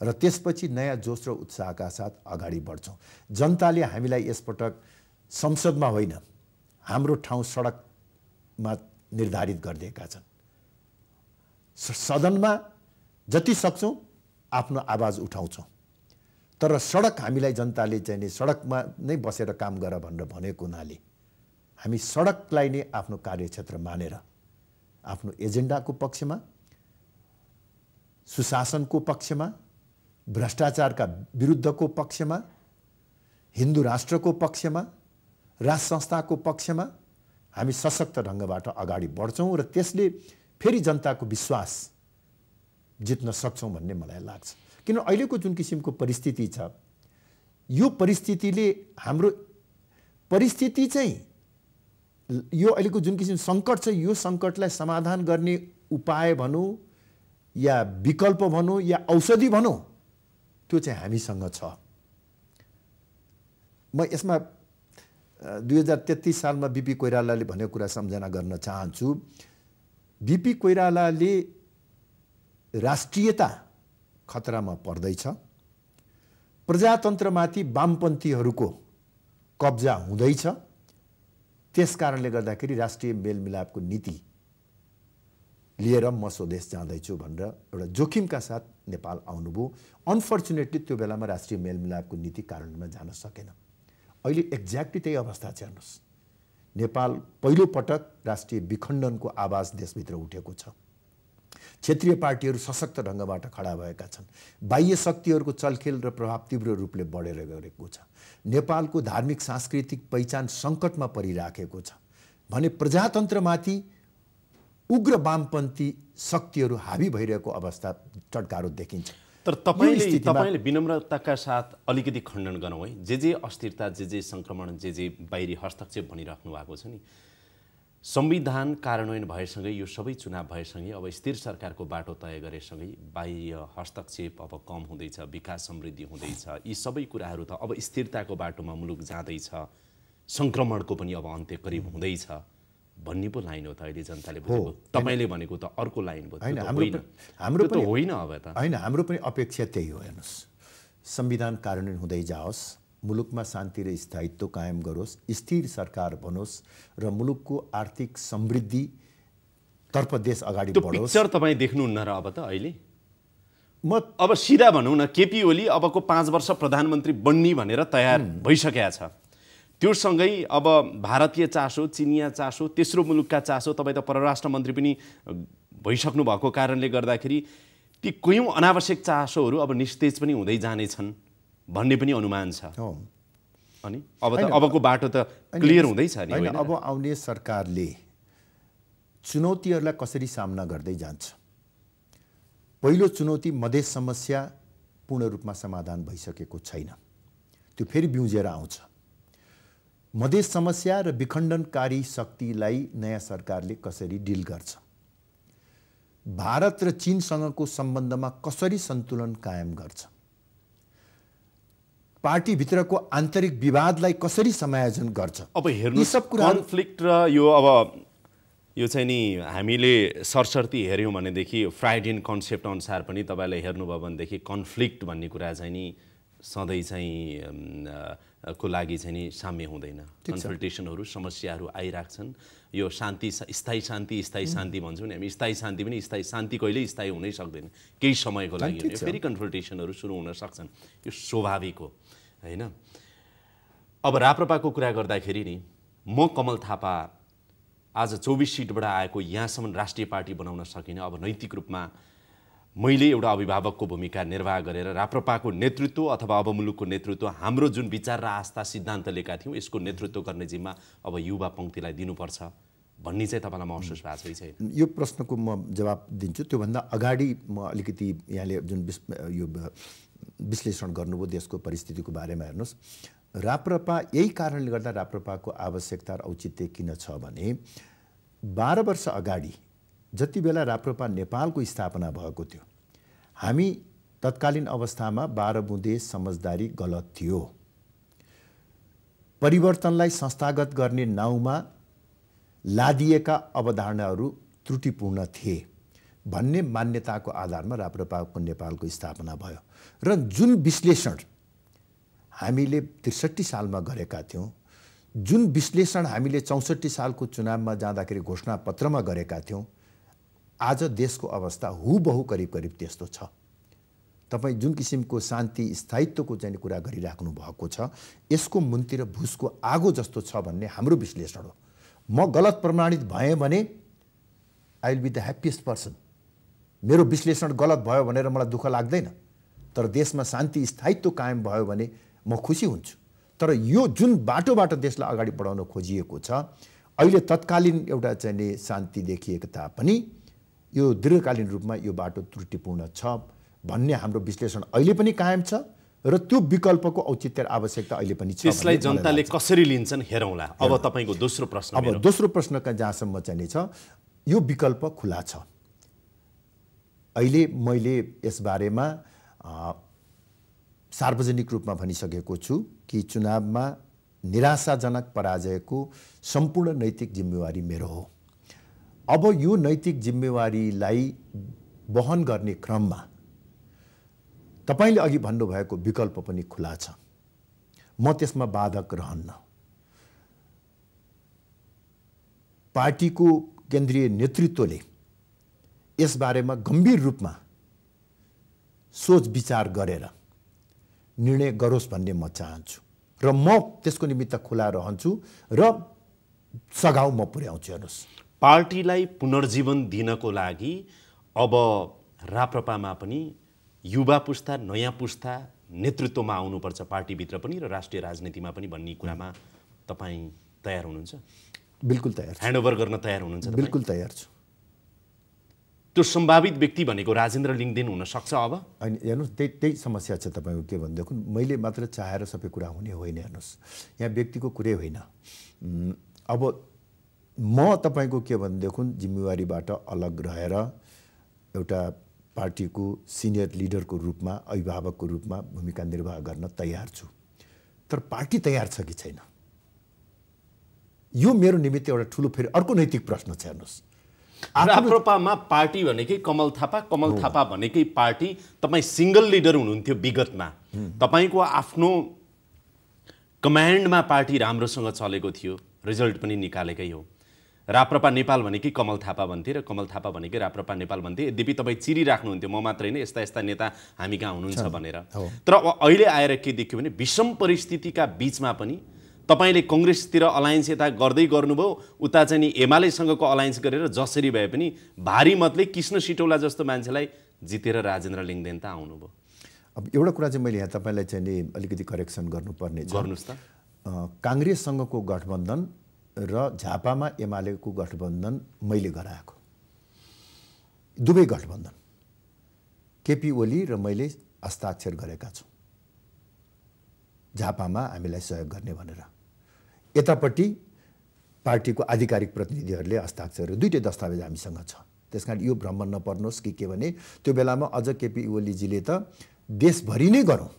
र त्यसपछि नयाँ जोस र उत्साहका साथ अगाडि बढ्छौँ। जनताले हामीलाई यसपटक संसदमा होइन, हाम्रो ठाउँ सडकमा निर्धारित गरिदिएका छन्। सदनमा जति सक्छौँ आफ्नो आवाज उठाउँछौँ, तर सडक हामीलाई जनताले चाहिँ नि सडकमा नै बसेर काम गर भनेर भनेको हुनाले हामी सडकलाई नै आफ्नो कार्यक्षेत्र मानेर आफ्नो एजेन्डाको पक्षमा, सुशासनको पक्षमा, भ्रष्टाचारका विरुद्धको पक्षमा, हिन्दू राष्ट्रको पक्षमा, राष्ट्र संस्थाको पक्षमा हामी सशक्त ढङ्गबाट अगाडि बढ्छौँ र त्यसले फेरि जनताको विश्वास जित्न सक्छौँ भन्ने मलाई लाग्छ। किन अहिलेको जुन किसिमको परिस्थिति छ, यो परिस्थितिले हाम्रो परिस्थिति चाहिँ यो अहिलेको जुन किसिम सङ्कट छ, यो सङ्कटलाई समाधान गर्ने उपाय भनौँ या विकल्प भनौँ या औषधि भनौँ, त्यो चाहिँ हामीसँग छ। म यसमा 2033 सालमा बीपी कोइरालाले भनेको कुरा सम्झना गर्न चाहन्छु। बीपी कोइरालाले राष्ट्रियता खतरामा पर्दैछ, प्रजातन्त्रमाथि वामपन्थीहरूको कब्जा हुँदैछ, त्यस कारणले गर्दाखेरि राष्ट्रिय मेलमिलापको नीति लिएर म स्वदेश जाँदैछु भनेर एउटा जोखिमका साथ नेपाल आउनुभयो। अनफर्चुनेटली त्यो बेलामा राष्ट्रिय मेलमिलापको नीति कार्यान्वयनमा जान सकेन। अहिले एक्ज्याक्टली त्यही अवस्था छ। हेर्नुहोस्, नेपाल पहिलो पटक राष्ट्रिय विखण्डनको आवाज देशभित्र उठेको छ। क्षेत्रीय पार्टीहरू सशक्त ढङ्गबाट खडा भएका छन्। बाह्य शक्तिहरूको चलखेल र प्रभाव तीव्र रूपले बढेर गएको छ। नेपालको धार्मिक सांस्कृतिक पहिचान सङ्कटमा परिराखेको छ भने प्रजातन्त्रमाथि उग्र वामपन्थी शक्तिहरू हावी भइरहेको अवस्था चड्कारो देखिन्छ। तर तपाईँले विनम्रताका साथ अलिकति खण्डन गरौँ है। जे अस्थिरता, जे सङ्क्रमण, जे बाहिरी हस्तक्षेप भनिराख्नु भएको छ नि, संविधान कार्यान्वयन भएसँगै यो सबै चुनाव भएसँगै अब स्थिर सरकारको बाटो तय गरेसँगै बाह्य हस्तक्षेप अब कम हुँदैछ, विकास समृद्धि हुँदैछ, यी सबै कुराहरू त अब स्थिरताको बाटोमा मुलुक जाँदैछ, सङ्क्रमणको पनि अब अन्त्य करिब हुँदैछ भन्ने पो लाइन हो त अहिले जनताले बुझेको। तपाईँले भनेको त अर्को लाइन भयो, हाम्रो त होइन। अब त होइन, हाम्रो पनि अपेक्षा त्यही हो। हेर्नुहोस्, संविधान कार्यान्वयन हुँदै जाओस्, मुलुकमा शान्ति र स्थायित्व कायम गरोस्, स्थिर सरकार बनोस् र मुलुकको आर्थिक समृद्धि तर्फ देश अगाडि बढोस्। पिक्चर तपाईँ देख्नुहुन्न र अब त अहिले म अब सिधा भनौँ न, केपी ओली अबको 5 वर्ष प्रधानमन्त्री बन्ने भनेर तयार भइसकेका छ। त्यो सँगै अब भारतीय चासो, चिनिया चासो, तेस्रो मुलुकका चासो, तपाईँ त परराष्ट्र मन्त्री पनि भइसक्नु भएको कारणले गर्दाखेरि ती कयौँ अनावश्यक चासोहरू अब निस्तेज पनि हुँदै जानेछन् भन्ने पनि अनुमान छ। अनि अब त अबको बाटो त क्लियर हुँदैछ नि होइन? अब आउने सरकारले चुनौतीहरूलाई कसरी सामना गर्दै जान्छ। पहिलो चुनौती, मधेस समस्या पूर्ण रूपमा समाधान भइसकेको छैन, त्यो फेरि बिउजेर आउँछ। मधेस समस्या र विखण्डनकारी शक्तिलाई नयाँ सरकारले कसरी डिल गर्छ, भारत र चीनसँगको सम्बन्धमा कसरी सन्तुलन कायम गर्छ, पार्टीभित्रको आन्तरिक विवादलाई कसरी समायोजन गर्छ। अब हेर्नु, कन्फ्लिक्ट र यो चाहिँ नि हामीले सरसर्ती हेऱ्यौँ भनेदेखि फ्राइडियन कन्सेप्ट अनुसार पनि तपाईँले हेर्नुभयो भनेदेखि कन्फ्लिक्ट भन्ने कुरा चाहिँ नि सधैँ चाहिँ को लागि चाहिँ नि साम्य हुँदैन। कन्सल्टेसनहरू, समस्याहरू आइराख्छन्। यो शान्ति, स्थायी शान्ति भन्छौँ नि हामी, स्थायी शान्ति पनि स्थायी शान्ति कहिल्यै स्थायी हुनै सक्दैन, केही समयको लागि हुने, फेरि कन्सल्टेसनहरू सुरु हुन सक्छन्, यो स्वाभाविक हो होइन? अब राप्रपाको कुरा गर्दाखेरि नि, म कमल थापा आज 24 सिटबाट आएको यहाँसम्म राष्ट्रिय पार्टी बनाउन सकिनँ। अब नैतिक रूपमा मैले एउटा अभिभावकको भूमिका निर्वाह गरेर राप्रपाको नेतृत्व अथवा अब मुलुकको नेतृत्व, हाम्रो जुन विचार र आस्था सिद्धान्त लिएका थियौँ, यसको नेतृत्व गर्ने जिम्मा अब युवा पङ्क्तिलाई दिनुपर्छ भन्ने चाहिँ तपाईँलाई महसुस भएको छ छैन? यो प्रश्नको म जवाब दिन्छु। त्योभन्दा अगाडि म अलिकति यहाँले जुन यो विश्लेषण गर्नुभयो देशको परिस्थितिको बारेमा, हेर्नुहोस्, राप्रपा यही कारणले गर्दा राप्रपाको आवश्यकता र औचित्य किन छ भने 12 वर्ष अगाडि जति बेला राप्रपा नेपालको स्थापना भएको थियो, हामी तत्कालीन अवस्थामा 12 बुँदे समझदारी गलत थियो, परिवर्तनलाई संस्थागत गर्ने नाउँमा लादिएका अवधारणाहरू त्रुटिपूर्ण थिए भन्ने मान्यताको आधारमा राप्रपाको नेपालको स्थापना भयो। र जुन विश्लेषण हामीले 63 सालमा गरेका थियौँ, जुन विश्लेषण हामीले 64 सालको चुनावमा जाँदाखेरि घोषणापत्रमा गरेका थियौँ, आज देशको अवस्था हुबहु करिब करिब त्यस्तो छ। तपाईँ जुन किसिमको शान्ति स्थायित्वको चाहिँ कुरा गरिराख्नु भएको छ, यसको मुन्ती र भुसको आगो जस्तो छ भन्ने हाम्रो विश्लेषण हो। म गलत प्रमाणित भएँ भने I will be the happiest person. मेरो विश्लेषण गलत भयो भनेर मलाई दुःख लाग्दैन, तर देशमा शान्ति स्थायित्व कायम भयो भने म खुसी हुन्छु। तर यो जुन बाटोबाट देशलाई अगाडि बढाउन खोजिएको छ, अहिले तत्कालीन एउटा चाहिँ नि शान्ति देखिएको तापनि यो दीर्घकालीन रूपमा यो बाटो त्रुटिपूर्ण छ भन्ने हाम्रो विश्लेषण अहिले पनि कायम छ र त्यो विकल्पको औचित्य आवश्यकता अहिले पनि छ। त्यसलाई जनताले कसरी लिन्छन् हेरौँला। अब तपाईँको दोस्रो प्रश्न, अब दोस्रो प्रश्नका जहाँसम्म चाहिँ छ, यो विकल्प खुला छ। अहिले मैले यसबारेमा सार्वजनिक रूपमा भनिसकेको छु कि चुनावमा निराशाजनक पराजयको सम्पूर्ण नैतिक जिम्मेवारी मेरो हो। अब यो नैतिक जिम्मेवारीलाई वहन गर्ने क्रममा तपाईले अघि भन्नुभएको विकल्प पनि खुला छ, म त्यसमा बाधक रहन्न। पार्टीको केन्द्रीय नेतृत्वले यसबारेमा गम्भीर रूपमा सोच विचार गरेर निर्णय गरोस् भन्ने म चाहन्छु र म त्यसको निमित्त खुला रहन्छु र सघाउ म पुर्याउँछु। हेर्नुहोस्, पार्टीलाई पुनर्जीवन दिनको लागि अब राप्रपामा पनि युवा पुस्ता, नयाँ पुस्ता नेतृत्वमा आउनुपर्छ, पार्टीभित्र पनि र राष्ट्रिय राजनीतिमा पनि भन्ने कुरामा तपाईँ तयार हुनुहुन्छ? बिल्कुल तयार छु। ह्यान्डओभर गर्न तयार हुनुहुन्छ? बिल्कुल तयार छु। त्यो सम्भावित व्यक्ति भनेको राजेन्द्र लिङ्गदेन हुन सक्छ? अब होइन, हेर्नुहोस्, त्यही समस्या छ तपाईँको। के भनेदेखि मैले मात्र चाहेर सबै कुरा हुने होइन। हेर्नुहोस्, यहाँ व्यक्तिको कुरै होइन। अब म तपाईँको के भनेदेखि जिम्मेवारीबाट अलग रहेर एउटा पार्टीको सिनियर लिडरको रूपमा, अभिभावकको रूपमा भूमिका निर्वाह गर्न तयार छु। तर पार्टी तयार छ कि छैन, यो मेरो निमित्त एउटा ठुलो फेरि अर्को नैतिक प्रश्न छ। हेर्नुहोस्, राप्रपामा पार्टी भनेकै कमल थापा भनेकै पार्टी। तपाईँ सिंगल लिडर हुनुहुन्थ्यो विगतमा, तपाईँको आफ्नो कमान्डमा पार्टी राम्रोसँग चलेको थियो, रिजल्ट पनि निकालेकै हो। राप्रपा नेपाल भनेकै कमल थापा भन्थे र कमल थापा भनेकै राप्रपा नेपाल भन्थे। यद्यपि तपाईँ चिरिराख्नुहुन्थ्यो म मात्रै होइन यस्ता यस्ता नेता हामी कहाँ हुनुहुन्छ भनेर। तर अहिले आएर के देखियो भने विषम परिस्थितिका बीचमा पनि तपाईले कङ्ग्रेसतिर अलायन्स यता गर्दै गर्नुभयो, उता चाहिँ नि एमालेसँगको अलायन्स गरेर जसरी भए पनि भारी मतले कृष्ण सिटौला जस्तो मान्छेलाई जितेर राजेन्द्र लिङ्गदेन त आउनुभयो। अब एउटा कुरा चाहिँ मैले यहाँ तपाईँलाई चाहिँ नि अलिकति करेक्सन गर्नुपर्ने छ। गर्नुहोस् त। काङ्ग्रेससँगको गठबन्धन र झापामा एमालेको गठबन्धन मैले गराएको, दुवै गठबन्धन केपी ओली र मैले हस्ताक्षर गरेका छौँ झापामा हामीलाई सहयोग गर्ने भनेर। यतापट्टि पार्टीको आधिकारिक प्रतिनिधिहरूले हस्ताक्षर, दुईटै दस्तावेज हामीसँग छ। त्यसकारण यो भ्रम नपर्नुहोस् कि के भने त्यो बेलामा अझ केपी ओलीजीले त देशभरि नै गरौँ,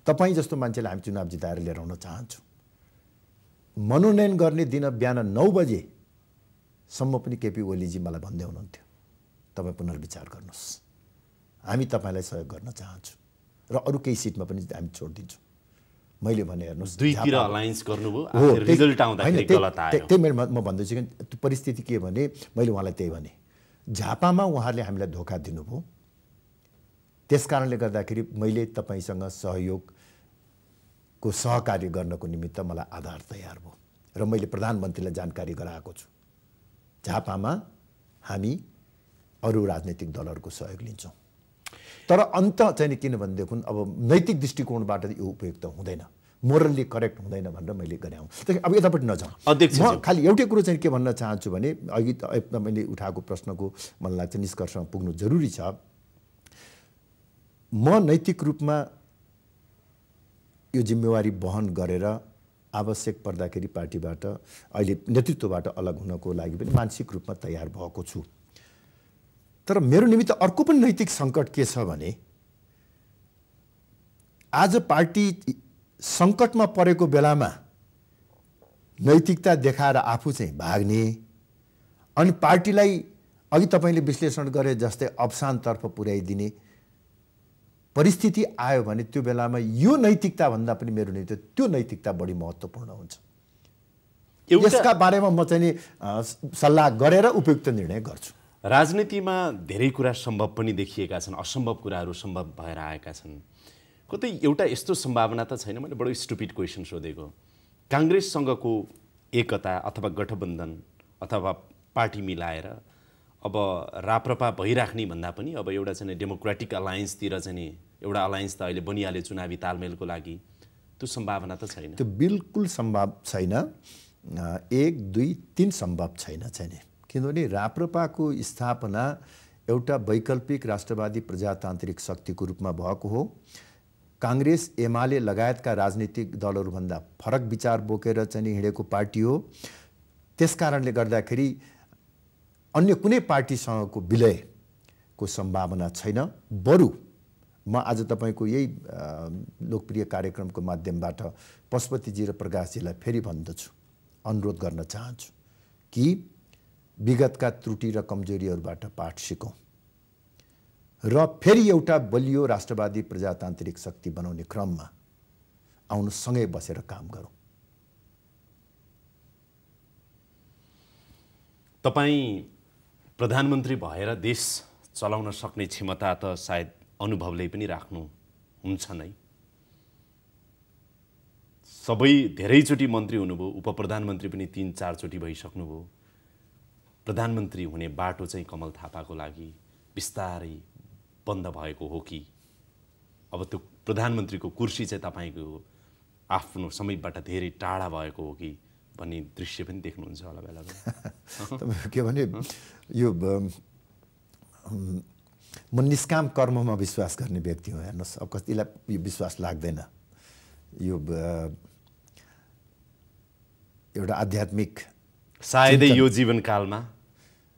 तपाईँ जस्तो मान्छेलाई हामी चुनाव जिताएर लिएर आउन चाहन्छौँ। मनोनयन गर्ने दिन बिहान 9 बजेसम्म पनि केपी ओलीजी मलाई भन्दै हुनुहुन्थ्यो, तपाईँ पुनर्विचार गर्नुहोस्, हामी तपाईँलाई सहयोग गर्न चाहन्छौँ र अरू केही सिटमा पनि हामी छोडिदिन्छौँ। मैले भने हेर्नुहोस्, दुईतिर अलायन्स गर्नुभयो, आखिर रिजल्ट आउँदाखेरि गलत आयो। त्यही म भन्दैछु कि त्यो परिस्थिति के भने मैले उहाँलाई त्यही भने, झापामा उहाँहरूले हामीलाई धोका दिनुभयो, त्यसकारणले गर्दाखेरि मैले तपाईँसँग सहयोगको सहकार्य गर्नको निमित्त मलाई आधार तयार भयो र मैले प्रधानमन्त्रीलाई जानकारी गराएको छु। झापामा हामी अरू राजनैतिक दलहरूको सहयोग लिन्छौँ, तर अन्त चाहिँ किन भनेदेखि अब नैतिक दृष्टिकोणबाट यो उपयुक्त हुँदैन, मोरल्ली करेक्ट हुँदैन भनेर मैले गरे हूँ। अब यतापट्टि नजाउँ। म खालि एउटै कुरो चाहिँ के भन्न चाहन्छु भने अघि मैले उठाएको प्रश्नको मलाई लाग्छ निष्कर्षमा पुग्नु जरुरी छ। म नैतिक रूपमा यो जिम्मेवारी वहन गरेर आवश्यक पर्दाखेरि पार्टीबाट अहिले नेतृत्वबाट अलग हुनको लागि पनि मानसिक रूपमा तयार भएको छु। तर मेरो निमित्त अर्को पनि नैतिक सङ्कट के छ भने आज पार्टी सङ्कटमा परेको बेलामा नैतिकता देखाएर आफू चाहिँ भाग्ने अनि पार्टीलाई अघि तपाईँले विश्लेषण गरे जस्तै अवसानतर्फ पुर्याइदिने परिस्थिति आयो भने त्यो बेलामा यो नैतिकता भन्दा पनि मेरो निमित्त त्यो नैतिकता बढी महत्त्वपूर्ण हुन्छ। यसका बारेमा म चाहिँ सल्लाह गरेर उपयुक्त निर्णय गर्छु। राजनीतिमा धेरै कुरा सम्भव पनि देखिएका छन्, असम्भव कुराहरू सम्भव भएर आएका छन्। कतै एउटा यस्तो सम्भावना त छैन? मैले बडो स्टुपिड क्वेसन सोधेको। काङ्ग्रेससँगको एकता अथवा गठबन्धन अथवा पार्टी मिलाएर अब राप्रपा भइराख्ने भन्दा पनि अब एउटा चाहिँ डेमोक्रेटिक अलायन्सतिर चाहिँ एउटा अलायन्स त अहिले बनिहाल्यो चुनावी तालमेलको लागि, त्यो सम्भावना त छैन? त्यो बिल्कुल सम्भव छैन। 1, 2, 3 सम्भव छैन छैन किनभने राप्रपाको स्थापना एउटा वैकल्पिक राष्ट्रवादी प्रजातान्त्रिक शक्तिको रूपमा भएको हो। काङ्ग्रेस एमाले लगायतका राजनीतिक दलहरूभन्दा फरक विचार बोकेर चाहिँ हिँडेको पार्टी हो। त्यसकारणले गर्दाखेरि अन्य कुनै पार्टीसँगको विलयको सम्भावना छैन। बरु म आज तपाईँको यही लोकप्रिय कार्यक्रमको माध्यमबाट पशुपतिजी र प्रकाशजीलाई फेरि भन्दछु, अनुरोध गर्न चाहन्छु कि विगतका त्रुटि र कमजोरीहरूबाट पाठ सिकौँ र फेरि एउटा बलियो राष्ट्रवादी प्रजातान्त्रिक शक्ति बनाउने क्रममा आउनु, सँगै बसेर काम गरौँ। तपाईँ प्रधानमन्त्री भएर देश चलाउन सक्ने क्षमता त सायद अनुभवले पनि राख्नुहुन्छ नै। सबै धेरैचोटि मन्त्री हुनुभयो, उपप्रधानमन्त्री पनि 3-4 चोटि भइसक्नुभयो। प्रधानमन्त्री हुने बाटो चाहिँ कमल थापाको लागि बिस्तारै बन्द भएको हो कि अब त्यो प्रधानमन्त्रीको कुर्सी चाहिँ तपाईँको आफ्नो समीपबाट धेरै टाढा भएको हो कि भन्ने दृश्य पनि देख्नुहुन्छ होला बेला बेला। के भने यो म निष्काम कर्ममा विश्वास गर्ने व्यक्ति हो। हेर्नुहोस्, अब कतिलाई यो विश्वास लाग्दैन। यो एउटा आध्यात्मिक सायदै यो जीवनकालमा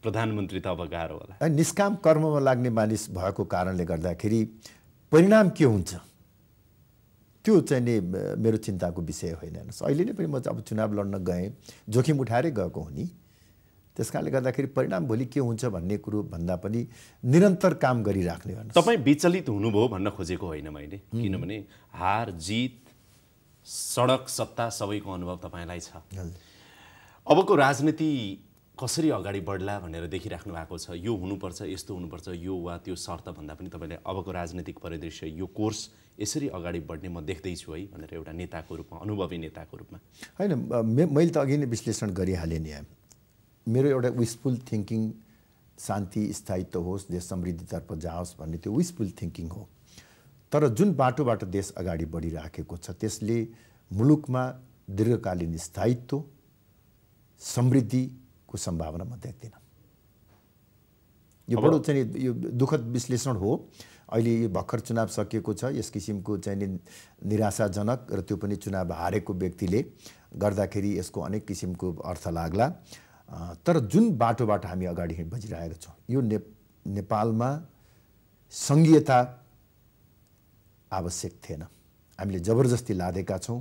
प्रधानमन्त्री त अब गाह्रो होला। निष्काम कर्ममा लाग्ने मानिस भएको कारणले गर्दाखेरि परिणाम के हुन्छ त्यो चाहिँ नि मेरो चिन्ताको विषय होइन। अहिले नै पनि म अब चुनाव लड्न गएँ, जोखिम उठाएरै गएको हुँ नि। त्यस कारणले गर्दाखेरि परिणाम भोलि के हुन्छ भन्ने कुरो भन्दा पनि निरन्तर काम गरिराख्ने गर्नु। तपाईँ विचलित हुनुभयो भन्न खोजेको होइन मैले, किनभने हार जित सडक सत्ता सबैको अनुभव तपाईँलाई छ। अबको राजनीति कसरी अगाडि बढ्ला भनेर देखिराख्नु भएको छ। यो हुनुपर्छ, यस्तो हुनुपर्छ, यो वा त्यो शर्त भन्दा पनि तपाईँले अबको राजनीतिक परिदृश्य यो कोर्स यसरी अगाडि बढ्ने म देख्दैछु है भनेर एउटा नेताको रूपमा, अनुभवी नेताको रूपमा। होइन, मैले त अघि नै विश्लेषण गरिहालेँ नि। मेरो एउटा विशफुल थिङ्किङ शान्ति स्थायित्व होस्, देश समृद्धितर्फ जाओस् भन्ने त्यो विशफुल थिङ्किङ हो। तर जुन बाटोबाट देश अगाडि बढिराखेको छ त्यसले मुलुकमा दीर्घकालीन स्थायित्व समृद्धिको सम्भावना म देख्दिनँ। यो बडो चाहिँ यो दुःखद विश्लेषण हो। अहिले यो भर्खर चुनाव सकिएको छ, यस किसिमको चाहिँ निराशाजनक र त्यो पनि चुनाव हारेको व्यक्तिले गर्दाखेरि यसको अनेक किसिमको अर्थ लाग्ला। तर जुन बाटोबाट हामी अगाडि बढिरहेका छौँ यो नेपालमा सङ्घीयता आवश्यक थिएन, हामीले जबरजस्ती लादेका छौँ।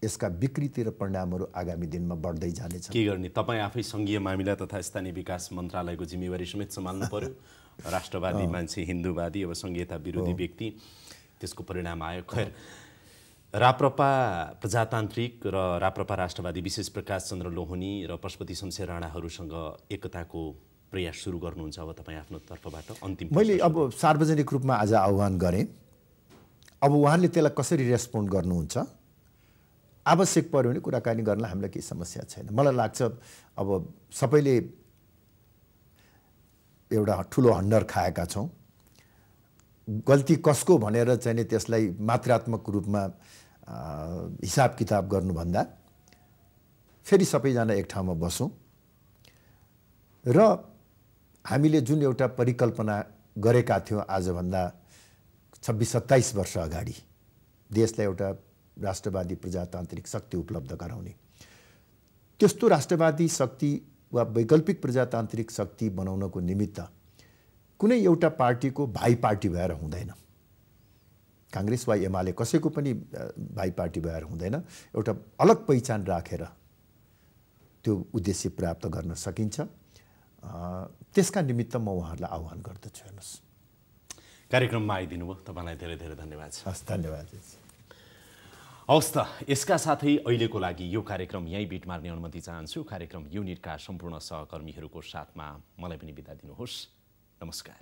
यसका विकृति र परिणामहरू आगामी दिनमा बढ्दै जानेछ। के गर्ने, तपाईँ आफै सङ्घीय मामिला तथा स्थानीय विकास मन्त्रालयको जिम्मेवारी समेत सम्हाल्नु पर्यो। राष्ट्रवादी मान्छे, हिन्दूवादी, अब सङ्घीयता विरोधी व्यक्ति, त्यसको परिणाम आयो। खैर, राप्रपा प्रजातान्त्रिक र राप्रपा राष्ट्रवादी विशेष प्रकाश चन्द्र लोहनी र पशुपति शमशेर राणाहरूसँग एकताको प्रयास सुरु गर्नुहुन्छ अब तपाईँ आफ्नो तर्फबाट? अन्तिम मैले अब सार्वजनिक रूपमा आज आह्वान गरेँ। अब उहाँले त्यसलाई कसरी रेस्पोन्ड गर्नुहुन्छ, आवश्यक पर्यो भने कुराकानी गर्न हामीलाई केही समस्या छैन। मलाई लाग्छ अब सबैले एउटा ठुलो हन्डर खाएका छौँ। गल्ती कसको भनेर चाहिँ त्यसलाई मात्रात्मक रूपमा हिसाब किताब गर्नुभन्दा फेरि सबैजना एक ठाउँमा बसौँ र हामीले जुन एउटा परिकल्पना गरेका थियौँ आजभन्दा 26-27 वर्ष अगाडि देशलाई एउटा राष्ट्रवादी प्रजातान्त्रिक शक्ति उपलब्ध गराउने, त्यस्तो राष्ट्रवादी शक्ति वा वैकल्पिक प्रजातान्त्रिक शक्ति बनाउनको निमित्त कुनै एउटा पार्टीको भाइ पार्टी भएर हुँदैन। काङ्ग्रेस वा एमाले कसैको पनि भाइ पार्टी भएर हुँदैन। एउटा अलग पहिचान राखेर त्यो उद्देश्य प्राप्त गर्न सकिन्छ। त्यसका निमित्त म उहाँहरूलाई आह्वान गर्दछु। हेर्नुहोस्, कार्यक्रममा आइदिनु भयो, तपाईँलाई धेरै धेरै धन्यवाद छ। हस्, धन्यवाद। हवस् त, यसका साथै अहिलेको लागि यो कार्यक्रम यहीँ बिट मार्ने अनुमति चाहन्छु। कार्यक्रम युनिटका सम्पूर्ण सहकर्मीहरूको साथमा मलाई पनि बिदा दिनुहोस्। नमस्कार।